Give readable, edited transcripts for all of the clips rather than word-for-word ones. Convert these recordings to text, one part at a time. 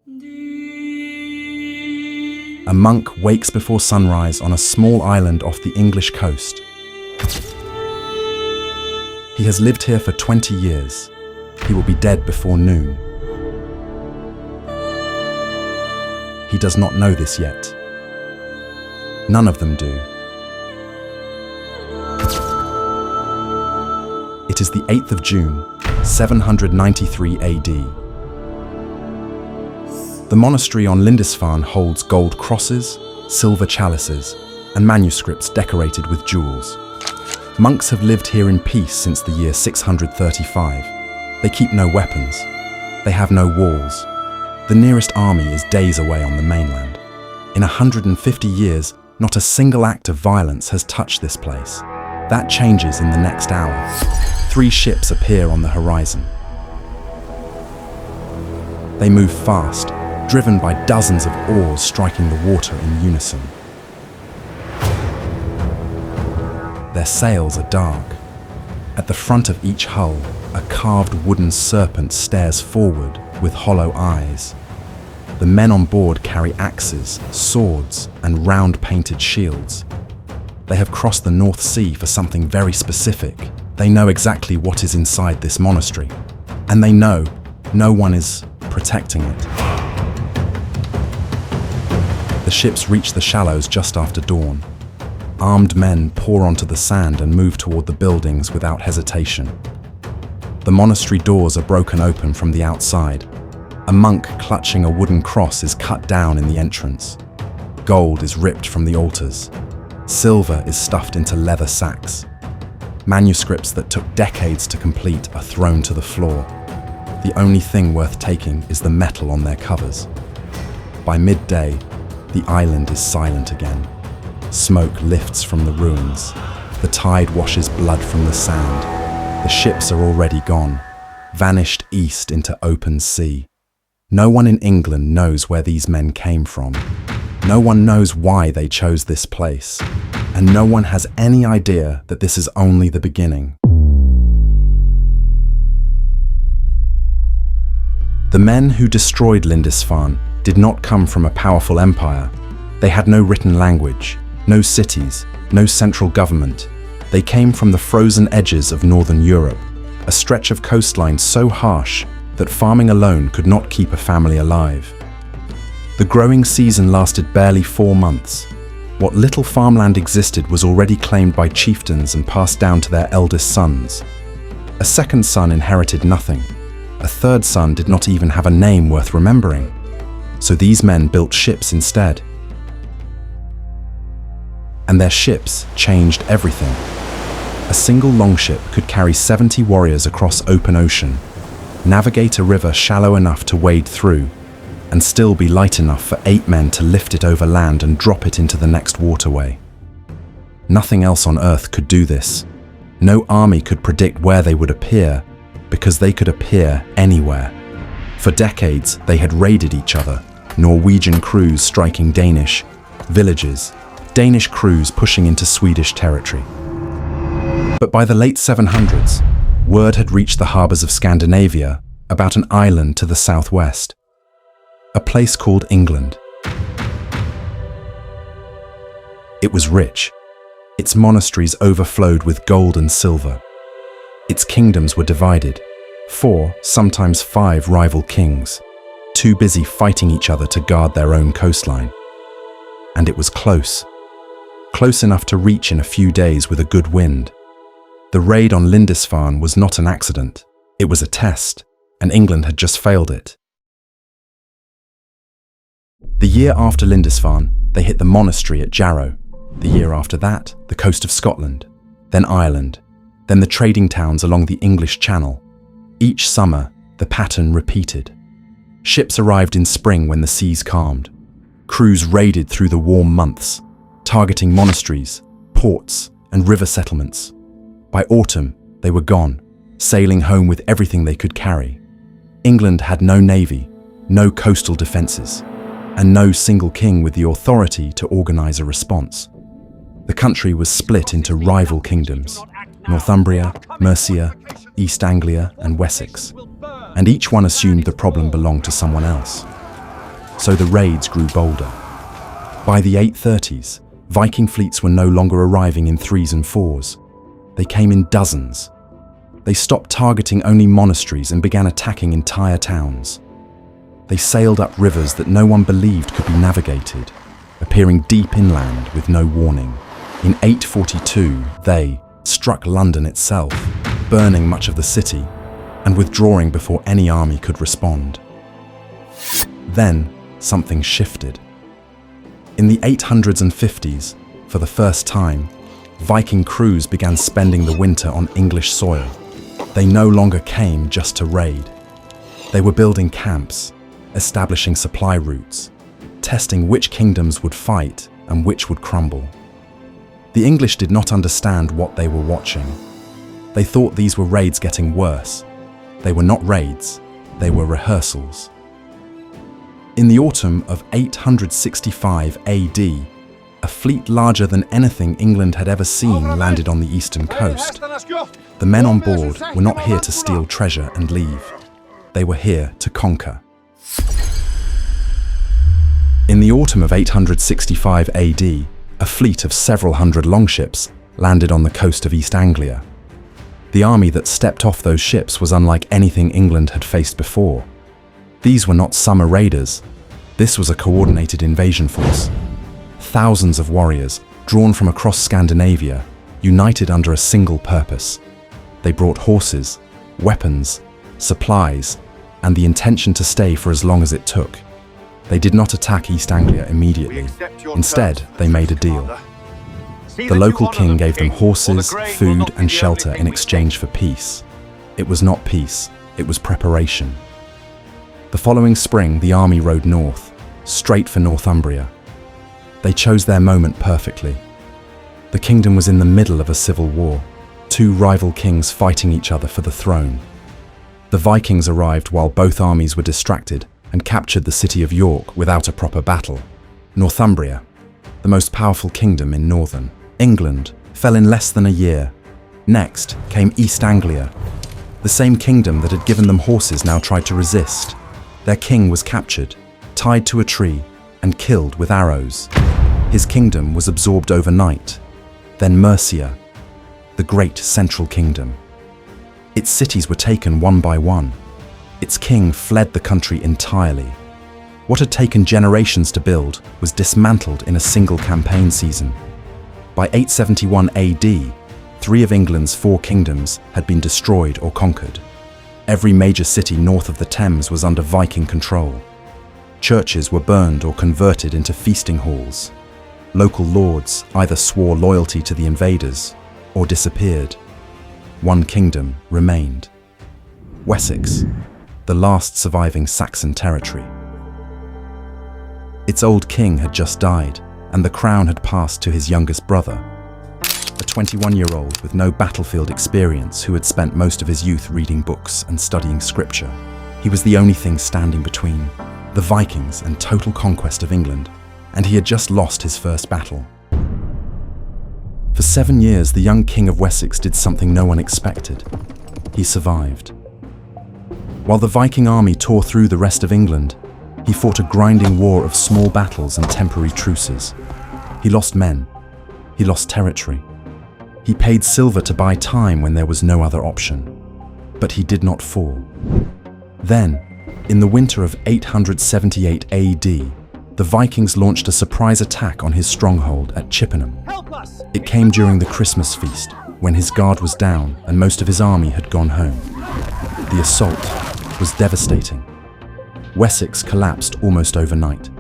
A monk wakes before sunrise on a small island off the English coast. He has lived here for 20 years. He will be dead before noon. He does not know this yet. None of them do. It is the 8th of June, 793 AD. The monastery on Lindisfarne holds gold crosses, silver chalices, and manuscripts decorated with jewels. Monks have lived here in peace since the year 635. They keep no weapons. They have no walls. The nearest army is days away on the mainland. In 150 years, not a single act of violence has touched this place. That changes in the next hour. 3 ships appear on the horizon. They move fast, driven by dozens of oars striking the water in unison. Their sails are dark. At the front of each hull, a carved wooden serpent stares forward with hollow eyes. The men on board carry axes, swords, and round-painted shields. They have crossed the North Sea for something very specific. They know exactly what is inside this monastery, and they know no one is protecting it. The ships reach the shallows just after dawn. Armed men pour onto the sand and move toward the buildings without hesitation. The monastery doors are broken open from the outside. A monk clutching a wooden cross is cut down in the entrance. Gold is ripped from the altars. Silver is stuffed into leather sacks. Manuscripts that took decades to complete are thrown to the floor. The only thing worth taking is the metal on their covers. By midday, the island is silent again. Smoke lifts from the ruins. The tide washes blood from the sand. The ships are already gone, vanished east into open sea. No one in England knows where these men came from. No one knows why they chose this place. And no one has any idea that this is only the beginning. The men who destroyed Lindisfarne did not come from a powerful empire. They had no written language, no cities, no central government. They came from the frozen edges of northern Europe, a stretch of coastline so harsh that farming alone could not keep a family alive. The growing season lasted barely 4 months. What little farmland existed was already claimed by chieftains and passed down to their eldest sons. A second son inherited nothing. A third son did not even have a name worth remembering. So these men built ships instead. And their ships changed everything. A single longship could carry 70 warriors across open ocean, navigate a river shallow enough to wade through, and still be light enough for 8 men to lift it over land and drop it into the next waterway. Nothing else on Earth could do this. No army could predict where they would appear, because they could appear anywhere. For decades, they had raided each other, Norwegian crews striking Danish villages, Danish crews pushing into Swedish territory. But by the late 700s, word had reached the harbours of Scandinavia about an island to the southwest, a place called England. It was rich. Its monasteries overflowed with gold and silver. Its kingdoms were divided, 4, sometimes 5 rival kings, too busy fighting each other to guard their own coastline. And it was close enough to reach in a few days with a good wind. The raid on Lindisfarne was not an accident. It was a test, and England had just failed it. The year after Lindisfarne, they hit the monastery at Jarrow. The year after that, the coast of Scotland, then Ireland, then the trading towns along the English Channel. Each summer, the pattern repeated. Ships arrived in spring when the seas calmed. Crews raided through the warm months, targeting monasteries, ports, and river settlements. By autumn, they were gone, sailing home with everything they could carry. England had no navy, no coastal defences, and no single king with the authority to organise a response. The country was split into rival kingdoms, Northumbria, Mercia, East Anglia, and Wessex, and each one assumed the problem belonged to someone else. so the raids grew bolder. By the 830s, Viking fleets were no longer arriving in 3s and 4s. They came in dozens. They stopped targeting only monasteries and began attacking entire towns. They sailed up rivers that no one believed could be navigated, appearing deep inland with no warning. In 842, they struck London itself, burning much of the city and withdrawing before any army could respond. Then, something shifted. In the 800s and 50s, for the first time, Viking crews began spending the winter on English soil. They no longer came just to raid. They were building camps, establishing supply routes, testing which kingdoms would fight and which would crumble. The English did not understand what they were watching. They thought these were raids getting worse. They were not raids, they were rehearsals. In the autumn of 865 AD, a fleet larger than anything England had ever seen landed on the eastern coast. The men on board were not here to steal treasure and leave. They were here to conquer. In the autumn of 865 AD, a fleet of several hundred longships landed on the coast of East Anglia. The army that stepped off those ships was unlike anything England had faced before. These were not summer raiders. This was a coordinated invasion force. Thousands of warriors, drawn from across Scandinavia, united under a single purpose. They brought horses, weapons, supplies, and the intention to stay for as long as it took. They did not attack East Anglia immediately. Instead, they made a deal. The local king gave them horses, food, and shelter in exchange for peace. It was not peace, it was preparation. The following spring, the army rode north, straight for Northumbria. They chose their moment perfectly. The kingdom was in the middle of a civil war, two rival kings fighting each other for the throne. The Vikings arrived while both armies were distracted and captured the city of York without a proper battle. Northumbria, the most powerful kingdom in northern England, fell in less than a year. Next came East Anglia. The same kingdom that had given them horses now tried to resist. Their king was captured, tied to a tree, and killed with arrows. His kingdom was absorbed overnight. Then Mercia, the great central kingdom. Its cities were taken one by one. Its king fled the country entirely. What had taken generations to build was dismantled in a single campaign season. By 871 AD, 3 of England's 4 kingdoms had been destroyed or conquered. Every major city north of the Thames was under Viking control. Churches were burned or converted into feasting halls. Local lords either swore loyalty to the invaders or disappeared. One kingdom remained: Wessex, the last surviving Saxon territory. Its old king had just died, and the crown had passed to his youngest brother, a 21-year-old with no battlefield experience who had spent most of his youth reading books and studying scripture. He was the only thing standing between the Vikings and total conquest of England, and he had just lost his first battle. For 7 years, the young king of Wessex did something no one expected. He survived. While the Viking army tore through the rest of England, he fought a grinding war of small battles and temporary truces. He lost men. He lost territory. He paid silver to buy time when there was no other option. But he did not fall. Then, in the winter of 878 AD, the Vikings launched a surprise attack on his stronghold at Chippenham. It came during the Christmas feast, when his guard was down and most of his army had gone home. The assault was devastating. Wessex collapsed almost overnight.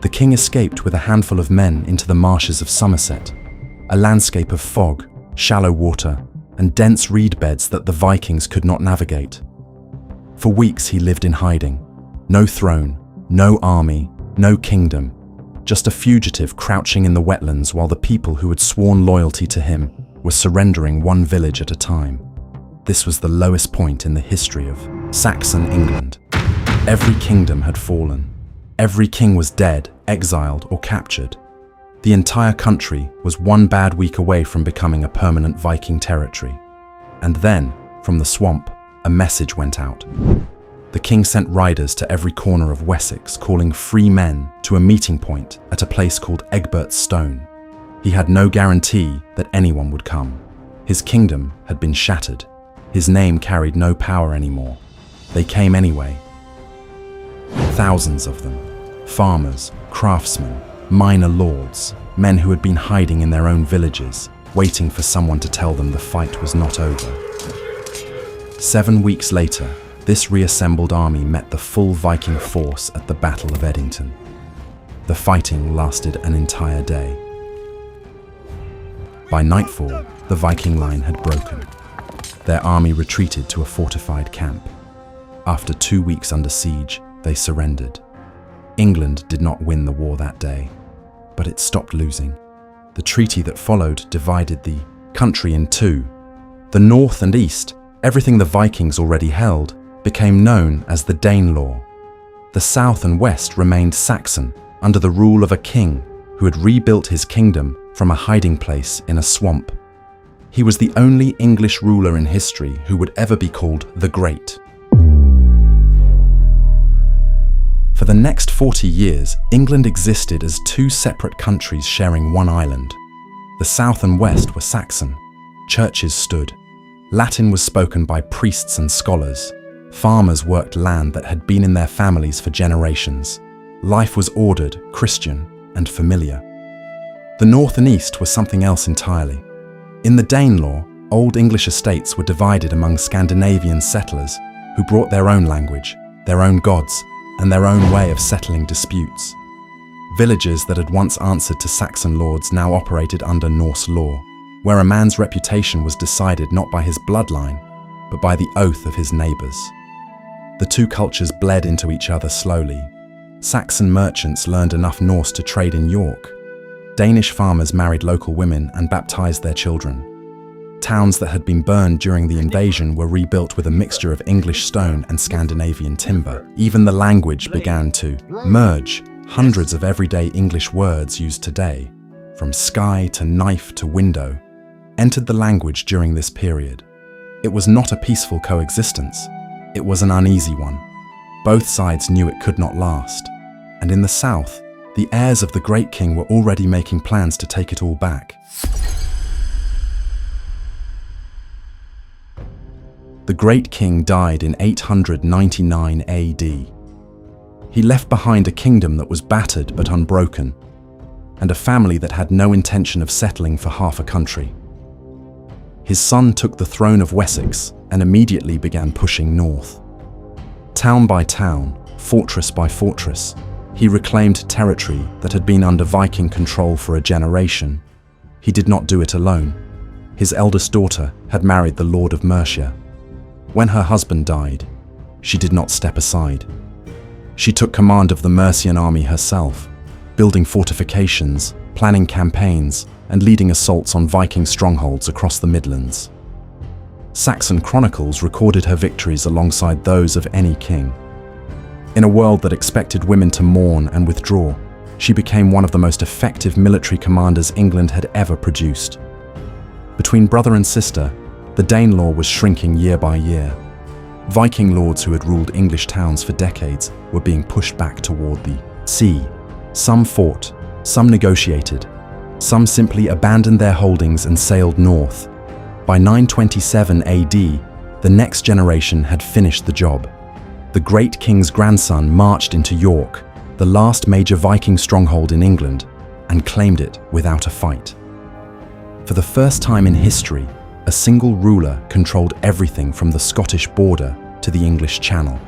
The king escaped with a handful of men into the marshes of Somerset, a landscape of fog, shallow water, and dense reed beds that the Vikings could not navigate. For weeks he lived in hiding. No throne, no army, no kingdom, just a fugitive crouching in the wetlands while the people who had sworn loyalty to him were surrendering one village at a time. This was the lowest point in the history of Saxon England. Every kingdom had fallen. Every king was dead, exiled, or captured. The entire country was one bad week away from becoming a permanent Viking territory. And then, from the swamp, a message went out. The king sent riders to every corner of Wessex, calling free men to a meeting point at a place called Egbert's Stone. He had no guarantee that anyone would come. His kingdom had been shattered. His name carried no power anymore. They came anyway. Thousands of them. Farmers, craftsmen, minor lords, men who had been hiding in their own villages, waiting for someone to tell them the fight was not over. 7 weeks later, this reassembled army met the full Viking force at the Battle of Edington. The fighting lasted an entire day. By nightfall, the Viking line had broken. Their army retreated to a fortified camp. After 2 weeks under siege, they surrendered. England did not win the war that day, but it stopped losing. The treaty that followed divided the country in two. The north and east, everything the Vikings already held, became known as the Danelaw. The south and west remained Saxon, under the rule of a king who had rebuilt his kingdom from a hiding place in a swamp. He was the only English ruler in history who would ever be called the Great. For the next 40 years, England existed as two separate countries sharing one island. The south and west were Saxon. Churches stood. Latin was spoken by priests and scholars. Farmers worked land that had been in their families for generations. Life was ordered, Christian, and familiar. The north and east were something else entirely. In the Danelaw, old English estates were divided among Scandinavian settlers who brought their own language, their own gods, and their own way of settling disputes. Villages that had once answered to Saxon lords now operated under Norse law, where a man's reputation was decided not by his bloodline, but by the oath of his neighbours. The two cultures bled into each other slowly. Saxon merchants learned enough Norse to trade in York. Danish farmers married local women and baptized their children. Towns that had been burned during the invasion were rebuilt with a mixture of English stone and Scandinavian timber. Even the language began to merge. Hundreds of everyday English words used today, from sky to knife to window, entered the language during this period. It was not a peaceful coexistence. It was an uneasy one. Both sides knew it could not last. And in the south, the heirs of the Great King were already making plans to take it all back. The Great King died in 899 AD. He left behind a kingdom that was battered but unbroken, and a family that had no intention of settling for half a country. His son took the throne of Wessex and immediately began pushing north. Town by town, fortress by fortress, he reclaimed territory that had been under Viking control for a generation. He did not do it alone. His eldest daughter had married the Lord of Mercia. When her husband died, she did not step aside. She took command of the Mercian army herself, building fortifications, planning campaigns, and leading assaults on Viking strongholds across the Midlands. Saxon chronicles recorded her victories alongside those of any king. In a world that expected women to mourn and withdraw, she became one of the most effective military commanders England had ever produced. Between brother and sister, the Danelaw was shrinking year by year. Viking lords who had ruled English towns for decades were being pushed back toward the sea. Some fought, some negotiated, some simply abandoned their holdings and sailed north. By 927 AD, the next generation had finished the job. The Great King's grandson marched into York, the last major Viking stronghold in England, and claimed it without a fight. For the first time in history, a single ruler controlled everything from the Scottish border to the English Channel.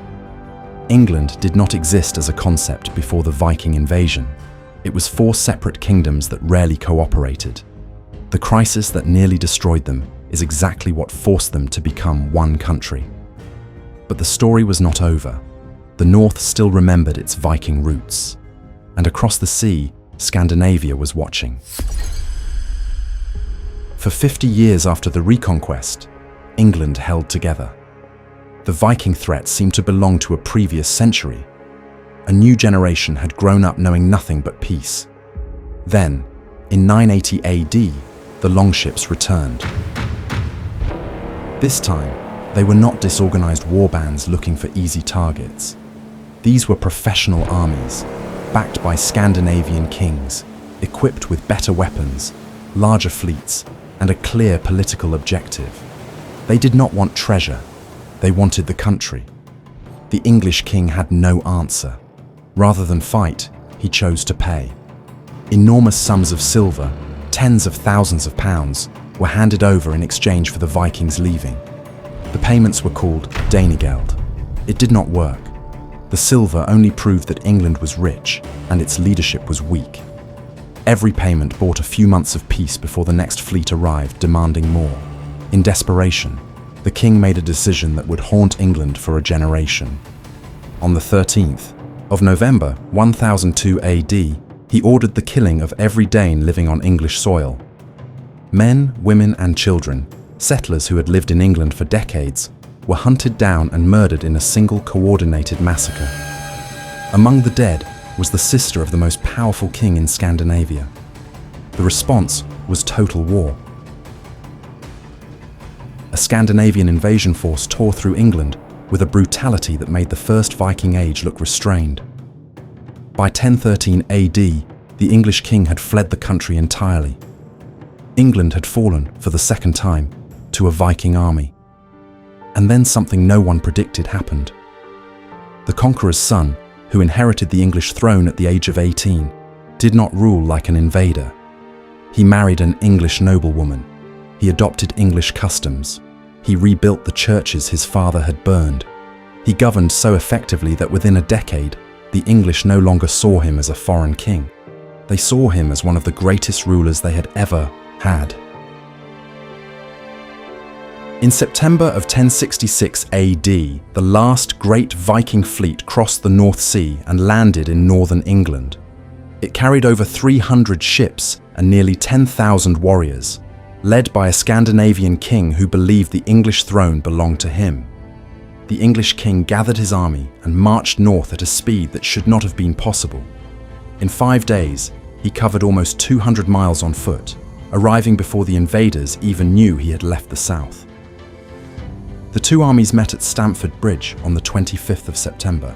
England did not exist as a concept before the Viking invasion. It was 4 separate kingdoms that rarely cooperated. The crisis that nearly destroyed them is exactly what forced them to become one country. But the story was not over. The North still remembered its Viking roots. And across the sea, Scandinavia was watching. For 50 years after the Reconquest, England held together. The Viking threat seemed to belong to a previous century. A new generation had grown up knowing nothing but peace. Then, in 980 AD, the longships returned. This time, They were not disorganized war bands looking for easy targets. These were professional armies, backed by Scandinavian kings, equipped with better weapons, larger fleets, and a clear political objective. They did not want treasure, they wanted the country. The English king had no answer. Rather than fight, he chose to pay. Enormous sums of silver, tens of thousands of pounds, were handed over in exchange for the Vikings leaving. The payments were called Danegeld. It did not work. The silver only proved that England was rich and its leadership was weak. Every payment bought a few months of peace before the next fleet arrived demanding more. In desperation, the king made a decision that would haunt England for a generation. On the 13th of November 1002 AD, he ordered the killing of every Dane living on English soil. Men, women and children, settlers who had lived in England for decades, were hunted down and murdered in a single coordinated massacre. Among the dead was the sister of the most powerful king in Scandinavia. The response was total war. A Scandinavian invasion force tore through England with a brutality that made the First Viking Age look restrained. By 1013 AD, the English king had fled the country entirely. England had fallen, for the second time, to a Viking army. And then something no one predicted happened. The conqueror's son, who inherited the English throne at the age of 18, did not rule like an invader. He married an English noblewoman. He adopted English customs. He rebuilt the churches his father had burned. He governed so effectively that within a decade, the English no longer saw him as a foreign king. They saw him as one of the greatest rulers they had ever had. In September of 1066 AD, the last great Viking fleet crossed the North Sea and landed in northern England. It carried over 300 ships and nearly 10,000 warriors, led by a Scandinavian king who believed the English throne belonged to him. The English king gathered his army and marched north at a speed that should not have been possible. In 5 days, he covered almost 200 miles on foot, arriving before the invaders even knew he had left the south. The two armies met at Stamford Bridge on the 25th of September.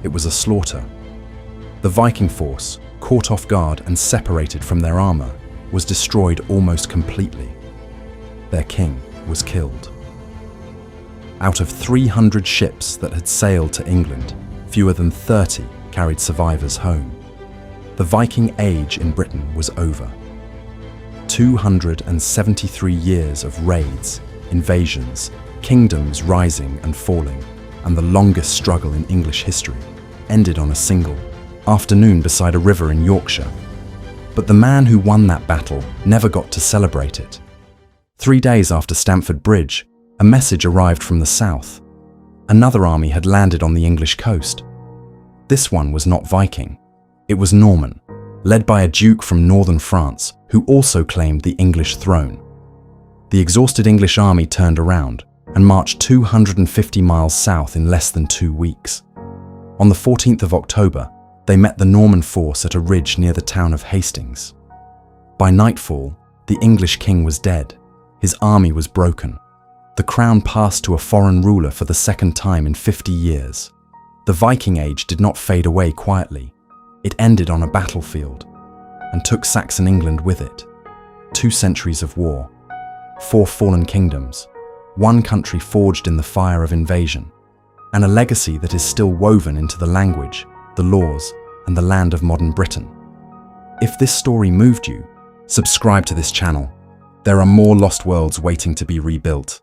It was a slaughter. The Viking force, caught off guard and separated from their armor, was destroyed almost completely. Their king was killed. Out of 300 ships that had sailed to England, fewer than 30 carried survivors home. The Viking Age in Britain was over. 273 years of raids, invasions, kingdoms rising and falling, and the longest struggle in English history ended on a single afternoon beside a river in Yorkshire. But the man who won that battle never got to celebrate it. 3 days after Stamford Bridge, a message arrived from the south. Another army had landed on the English coast. This one was not Viking. It was Norman, led by a duke from northern France who also claimed the English throne. The exhausted English army turned around and marched 250 miles south in less than 2 weeks. On the 14th of October, they met the Norman force at a ridge near the town of Hastings. By nightfall, the English king was dead. His army was broken. The crown passed to a foreign ruler for the second time in 50 years. The Viking Age did not fade away quietly. It ended on a battlefield and took Saxon England with it. 2 centuries of war, 4 fallen kingdoms, 1 country forged in the fire of invasion, and a legacy that is still woven into the language, the laws, and the land of modern Britain. If this story moved you, subscribe to this channel. There are more lost worlds waiting to be rebuilt.